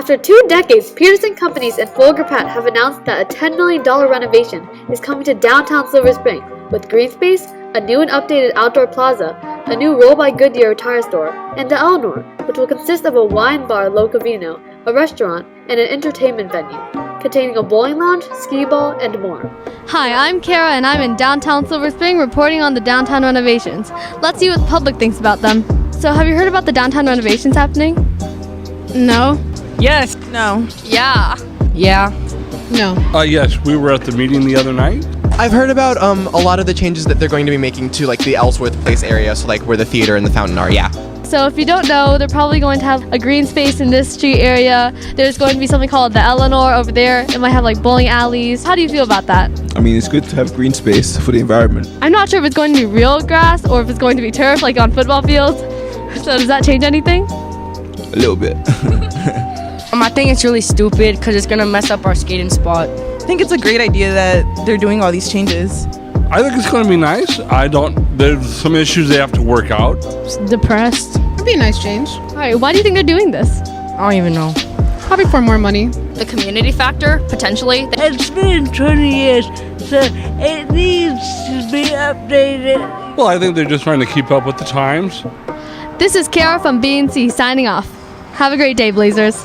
After 2 decades, Peterson Companies and Folger Pratt have announced that a $10 million renovation is coming to downtown Silver Spring, with green space, a new and updated outdoor plaza, a new Roll by Goodyear tire store, and the Eleanor, which will consist of a wine bar Loca Vino, a restaurant, and an entertainment venue, containing a bowling lounge, skee ball, and more. Hi, I'm Kara and I'm in downtown Silver Spring reporting on the downtown renovations. Let's see what the public thinks about them. So have you heard about the downtown renovations happening? No. Yes. No. Yeah. Yeah. No. Yes, we were at the meeting the other night. I've heard about a lot of the changes that they're going to be making to like the Ellsworth Place area, so like where the theater and the fountain are, yeah. So if you don't know, they're probably going to have a green space in this street area. There's going to be something called the Eleanor over there. It might have like bowling alleys. How do you feel about that? I mean, it's good to have green space for the environment. I'm not sure if it's going to be real grass or if it's going to be turf like on football fields. So does that change anything? A little bit. I think it's really stupid because it's going to mess up our skating spot. I think it's a great idea that they're doing all these changes. I think it's going to be nice. There's some issues they have to work out. Depressed. It'd be a nice change. All right, why do you think they're doing this? I don't even know. Probably for more money. The community factor, potentially. It's been 20 years, so it needs to be updated. Well, I think they're just trying to keep up with the times. This is Kara from B&C signing off. Have a great day, Blazers.